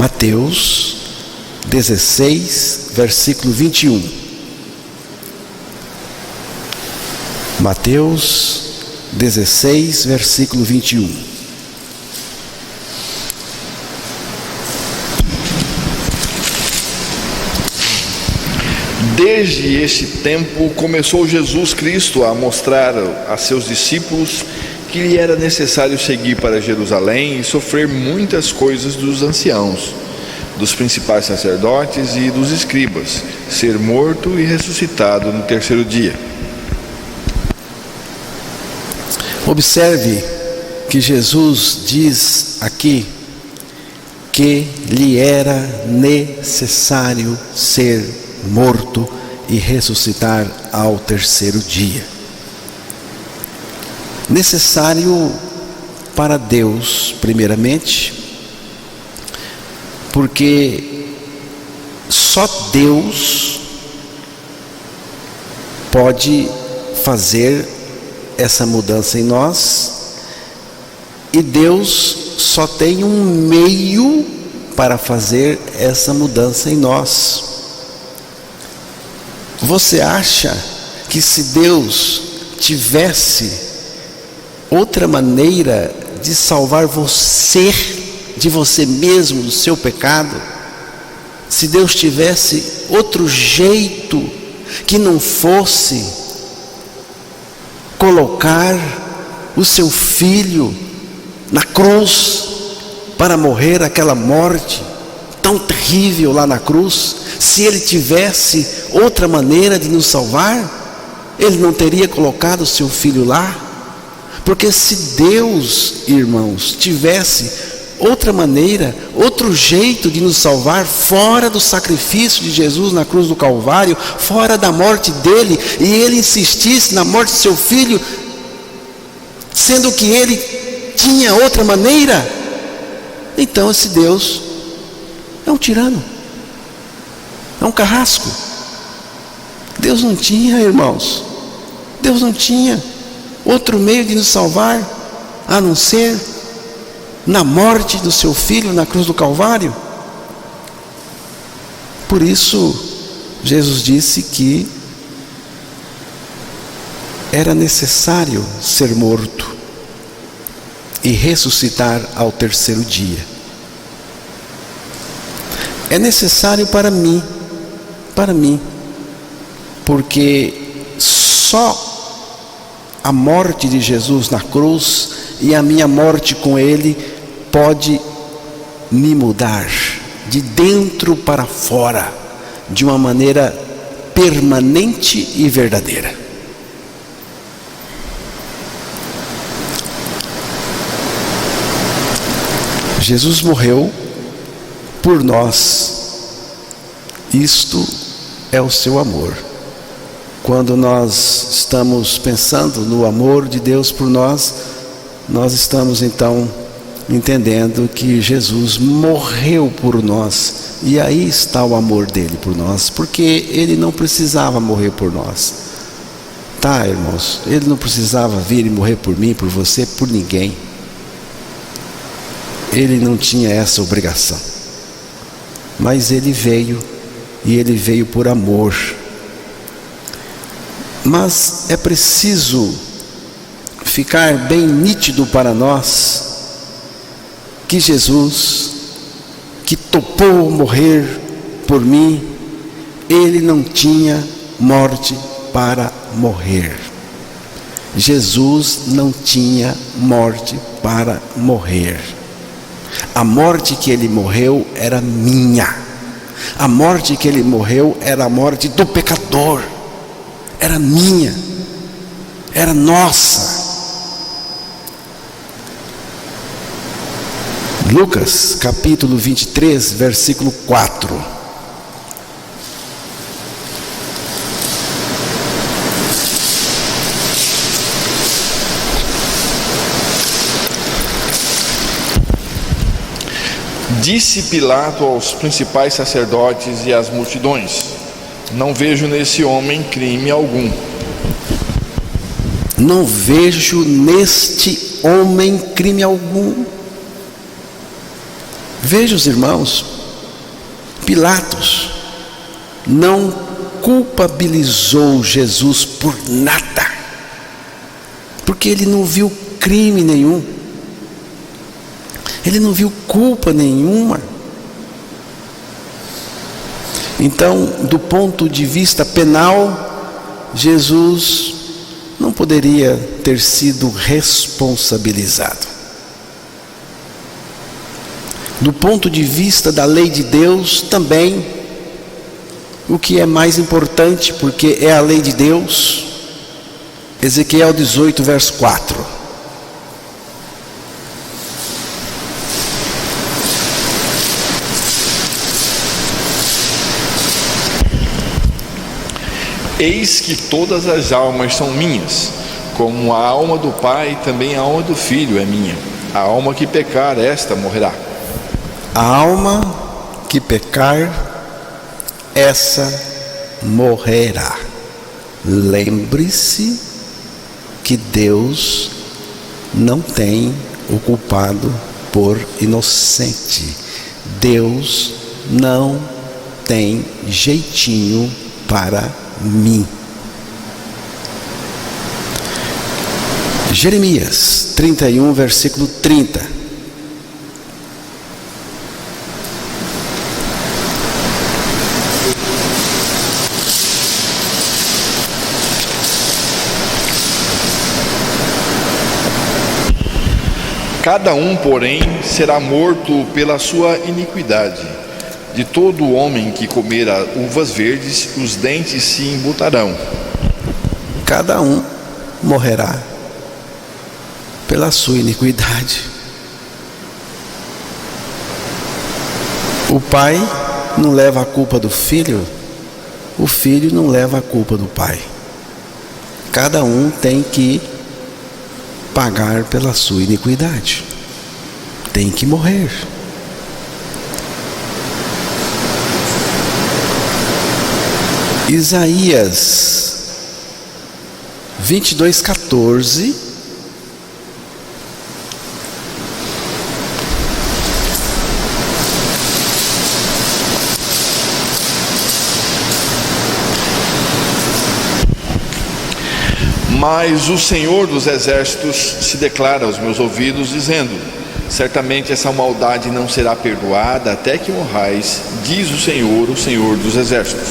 Mateus 16, versículo 21. Mateus 16, versículo 21. Desde esse tempo começou Jesus Cristo a mostrar a seus discípulos que lhe era necessário seguir para Jerusalém e sofrer muitas coisas dos anciãos, dos principais sacerdotes e dos escribas, ser morto e ressuscitado no terceiro dia. Observe que Jesus diz aqui que lhe era necessário ser morto e ressuscitar ao terceiro dia. Necessário para Deus, primeiramente, porque só Deus pode fazer essa mudança em nós, e Deus só tem um meio para fazer essa mudança em nós. Você acha que se Deus tivesse outra maneira de salvar você, de você mesmo, do seu pecado, se Deus tivesse outro jeito que não fosse colocar o seu filho na cruz para morrer aquela morte tão terrível lá na cruz, se ele tivesse outra maneira de nos salvar, ele não teria colocado o seu filho lá? Porque se Deus, irmãos, tivesse outra maneira, outro jeito de nos salvar, fora do sacrifício de Jesus na cruz do Calvário, fora da morte dele, e ele insistisse na morte de seu filho, sendo que ele tinha outra maneira, então esse Deus é um tirano, é um carrasco. Deus não tinha, irmãos, Deus não tinha outro meio de nos salvar a não ser na morte do seu filho na cruz do Calvário. Por isso Jesus disse que era necessário ser morto e ressuscitar ao terceiro dia. É necessário para mim, porque só a morte de Jesus na cruz e a minha morte com ele pode me mudar de dentro para fora, de uma maneira permanente e verdadeira. Jesus morreu por nós. Isto é o seu amor. Quando nós estamos pensando no amor de Deus por nós, nós estamos então entendendo que Jesus morreu por nós, e aí está o amor dele por nós, porque ele não precisava morrer por nós, tá, irmãos? Ele não precisava vir e morrer por mim, por você, por ninguém. Ele não tinha essa obrigação, mas ele veio, e ele veio por amor. Mas é preciso ficar bem nítido para nós que Jesus, que topou morrer por mim, ele não tinha morte para morrer. Jesus não tinha morte para morrer. A morte que ele morreu era minha. A morte que ele morreu era a morte do pecador. Era minha, era nossa. Lucas capítulo 23, versículo 4. Disse Pilato aos principais sacerdotes e às multidões: não vejo nesse homem crime algum. Não vejo neste homem crime algum. Veja os irmãos, Pilatos não culpabilizou Jesus por nada, porque ele não viu crime nenhum, ele não viu culpa nenhuma. Então, do ponto de vista penal, Jesus não poderia ter sido responsabilizado. Do ponto de vista da lei de Deus, também, o que é mais importante, porque é a lei de Deus, Ezequiel 18, verso 4. Eis que todas as almas são minhas, como a alma do Pai, também a alma do Filho é minha. A alma que pecar, esta morrerá. A alma que pecar, essa morrerá. Lembre-se que Deus não tem o culpado por inocente. Deus não tem jeitinho para mim. Jeremias 31, versículo 30. Cada um, porém, será morto pela sua iniquidade. De todo homem que comer uvas verdes, os dentes se embutarão. Cada um morrerá pela sua iniquidade. O pai não leva a culpa do filho, o filho não leva a culpa do pai. Cada um tem que pagar pela sua iniquidade. Tem que morrer. Isaías 22:14. Mas o Senhor dos Exércitos se declara aos meus ouvidos, dizendo: certamente essa maldade não será perdoada até que morrais, diz o Senhor dos Exércitos.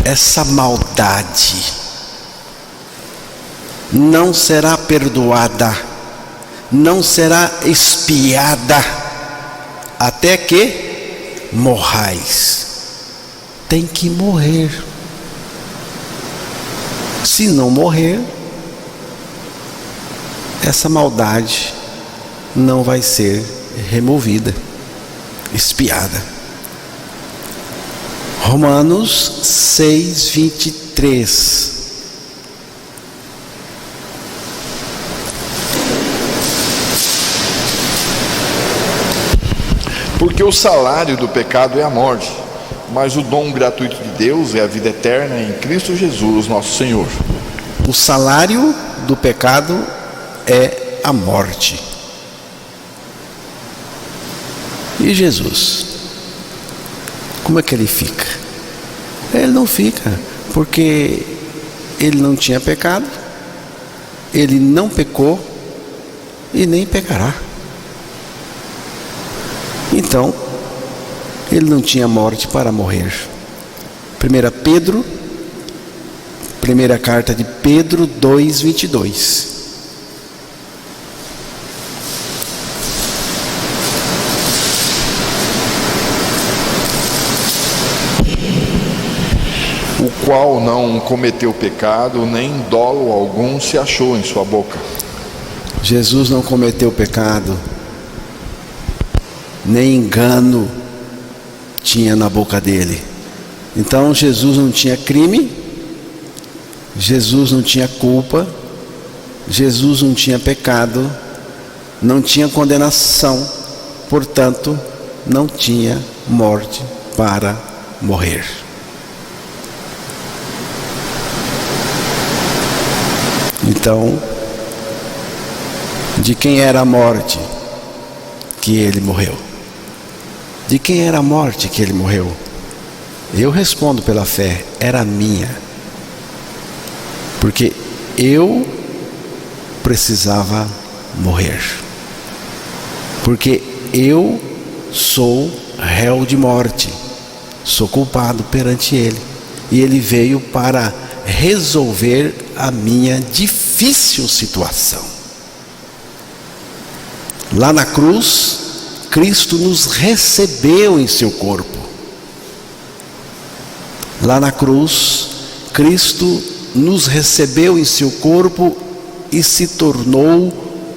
Essa maldade não será perdoada, não será expiada, até que morrais. Tem que morrer. Se não morrer, essa maldade não vai ser removida, expiada. Romanos 6:23. Porque o salário do pecado é a morte, mas o dom gratuito de Deus é a vida eterna em Cristo Jesus, nosso Senhor. O salário do pecado é a morte. E Jesus, como é que ele fica? Ele não fica, porque ele não tinha pecado, ele não pecou e nem pecará. Então, ele não tinha morte para morrer. Primeira carta de Pedro 2:22. O qual não cometeu pecado, nem dolo algum se achou em sua boca. Jesus não cometeu pecado, nem engano tinha na boca dele. Então Jesus não tinha crime, Jesus não tinha culpa, Jesus não tinha pecado, não tinha condenação, portanto não tinha morte para morrer. Então, de quem era a morte que ele morreu? De quem era a morte que ele morreu? Eu respondo pela fé, era minha. Porque eu precisava morrer. Porque eu sou réu de morte. Sou culpado perante ele. E ele veio para resolver a minha difícil situação. Lá na cruz, Cristo nos recebeu em seu corpo. Lá na cruz, Cristo nos recebeu em seu corpo e se tornou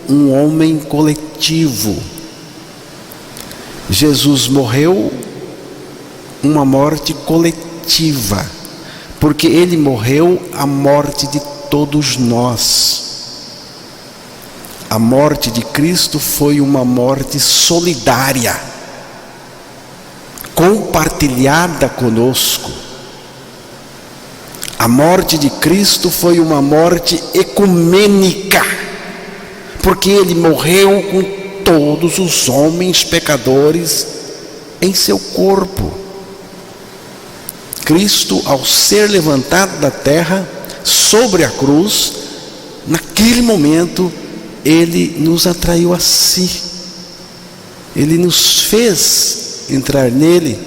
um homem coletivo. Jesus morreu uma morte coletiva, porque ele morreu a morte de todos nós. A morte de Cristo foi uma morte solidária, compartilhada conosco. A morte de Cristo foi uma morte ecumênica, porque ele morreu com todos os homens pecadores em seu corpo. Cristo, ao ser levantado da terra, sobre a cruz, naquele momento, ele nos atraiu a si. Ele nos fez entrar nele.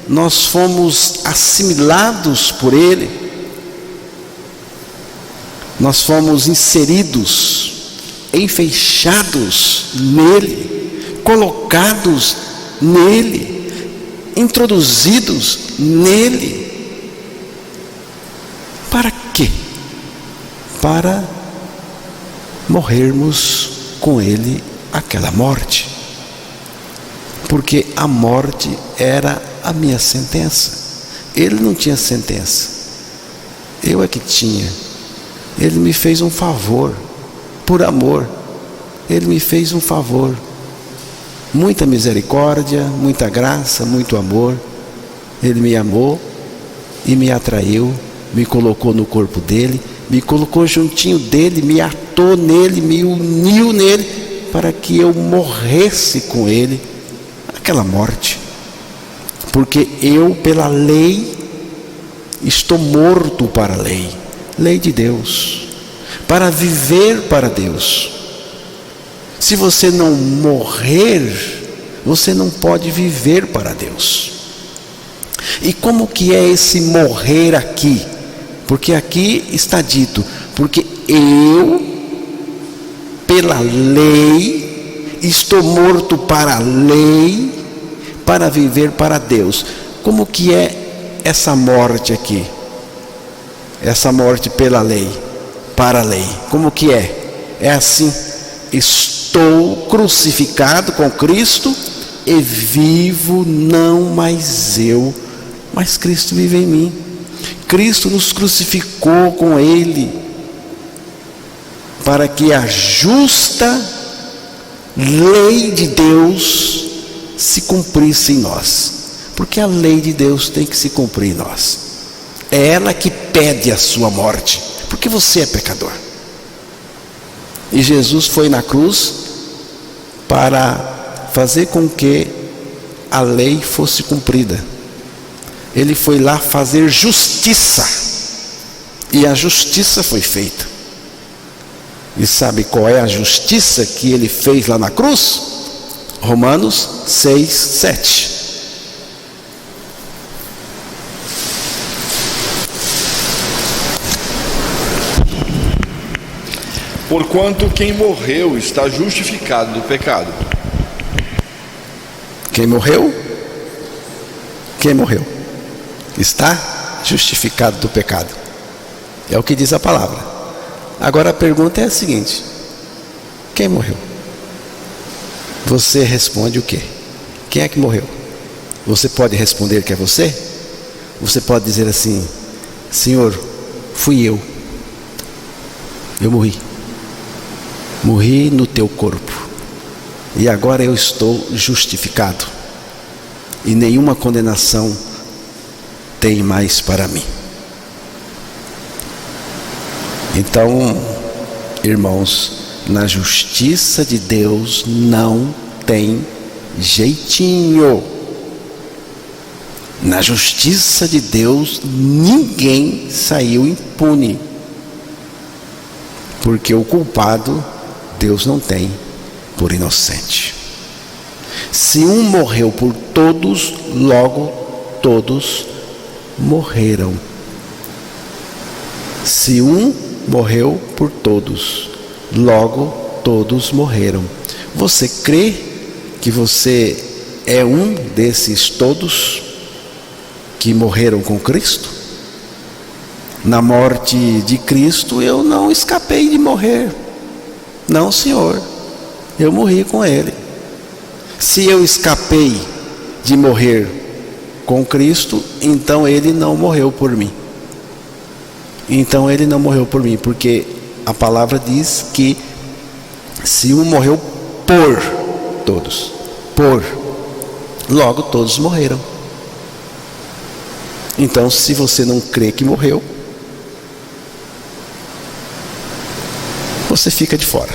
Nós fomos assimilados por ele. Nós fomos inseridos, enfeixados nele, colocados nele, introduzidos nele. Para quê? Para morrermos com ele aquela morte. Porque a morte era a minha sentença. Ele não tinha sentença. Eu é que tinha. Ele me fez um favor, por amor. Ele me fez um favor. Muita misericórdia, muita graça, muito amor. Ele me amou e me atraiu, me colocou no corpo dele, me colocou juntinho dele, me atou nele, me uniu nele, para que eu morresse com ele aquela morte. Porque eu, pela lei, estou morto para a lei. Lei de Deus, para viver para Deus. Se você não morrer, você não pode viver para Deus. E como que é esse morrer aqui? Porque aqui está dito, porque eu, pela lei, estou morto para a lei, para viver para Deus. Como que é essa morte aqui? Essa morte pela lei, para a lei. Como que é? É assim: estou crucificado com Cristo e vivo não mais eu, mas Cristo vive em mim. Cristo nos crucificou com ele, para que a justa lei de Deus se cumprisse em nós. Porque a lei de Deus tem que se cumprir em nós. É ela que pede a sua morte, porque você é pecador. E Jesus foi na cruz para fazer com que a lei fosse cumprida. Ele foi lá fazer justiça, e a justiça foi feita. E sabe qual é a justiça que ele fez lá na cruz? Romanos 6, 7. Porquanto quem morreu está justificado do pecado. Quem morreu? Quem morreu? Está justificado do pecado. É o que diz a palavra. Agora a pergunta é a seguinte: quem morreu? Você responde o quê? Quem é que morreu? Você pode responder que é você? Você pode dizer assim: Senhor, fui eu. Eu morri. Morri no teu corpo. E agora eu estou justificado. E nenhuma condenação tem mais para mim. Então, irmãos, na justiça de Deus não tem jeitinho. Na justiça de Deus, ninguém saiu impune, porque o culpado Deus não tem por inocente. Se um morreu por todos, logo todos morreram. Se um morreu por todos, logo todos morreram. Você crê que você é um desses todos que morreram com Cristo? Na morte de Cristo eu não escapei de morrer. Não, Senhor, eu morri com Ele. Se eu escapei de morrer com Cristo, então Ele não morreu por mim. Então Ele não morreu por mim, porque a palavra diz que se um morreu por todos, logo todos morreram. Então, se você não crê que morreu, você fica de fora.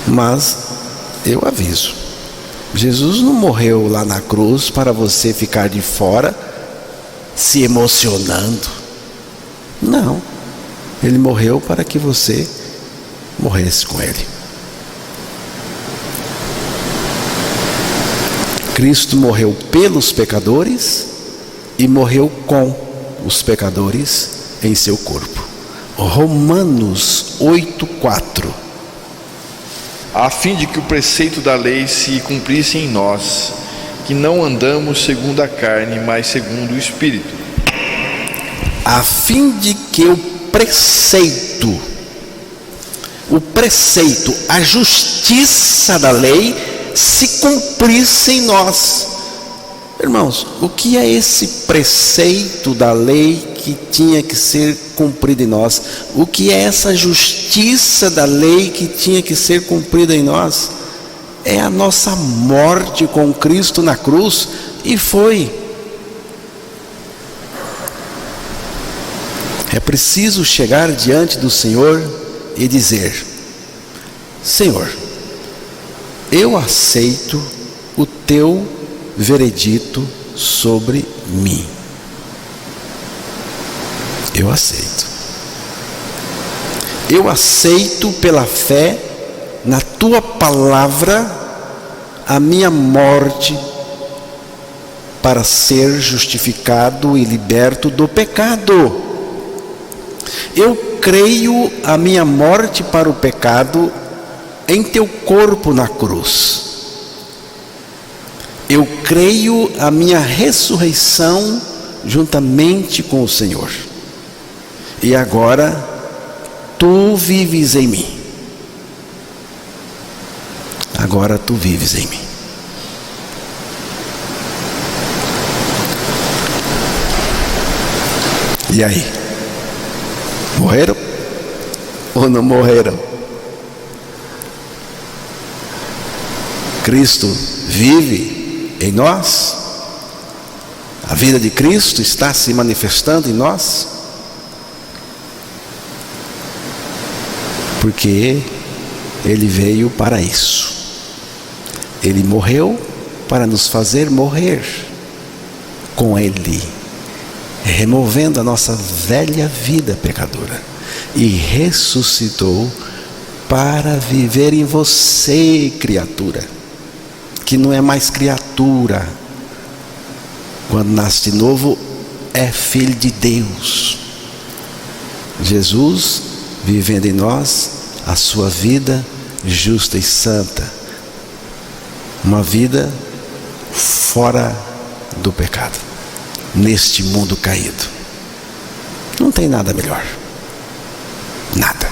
Mas eu aviso, Jesus não morreu lá na cruz para você ficar de fora se emocionando. Não, Ele morreu para que você morresse com Ele. Cristo morreu pelos pecadores e morreu com os pecadores em seu corpo. Romanos 8:4. A fim de que o preceito da lei se cumprisse em nós, que não andamos segundo a carne, mas segundo o Espírito. A fim de que o preceito, a justiça da lei se cumprisse em nós. Irmãos, o que é esse preceito da lei que tinha que ser cumprido em nós? O que é essa justiça da lei que tinha que ser cumprida em nós? É a nossa morte com Cristo na cruz, e foi. É preciso chegar diante do Senhor e dizer: Senhor, eu aceito o teu veredito sobre mim. Eu aceito. Eu aceito pela fé na tua palavra a minha morte para ser justificado e liberto do pecado. Eu creio a minha morte para o pecado em teu corpo na cruz. Eu creio a minha ressurreição juntamente com o Senhor. E agora tu vives em mim. Agora tu vives em mim. E aí? Morreram ou não morreram? Cristo vive em nós? A vida de Cristo está se manifestando em nós? Porque Ele veio para isso. Ele morreu para nos fazer morrer com Ele, removendo a nossa velha vida pecadora, e ressuscitou para viver em você, criatura, que não é mais criatura. Quando nasce de novo, é filho de Deus. Jesus vivendo em nós a sua vida justa e santa, uma vida fora do pecado, neste mundo caído. Não tem nada melhor. Nada.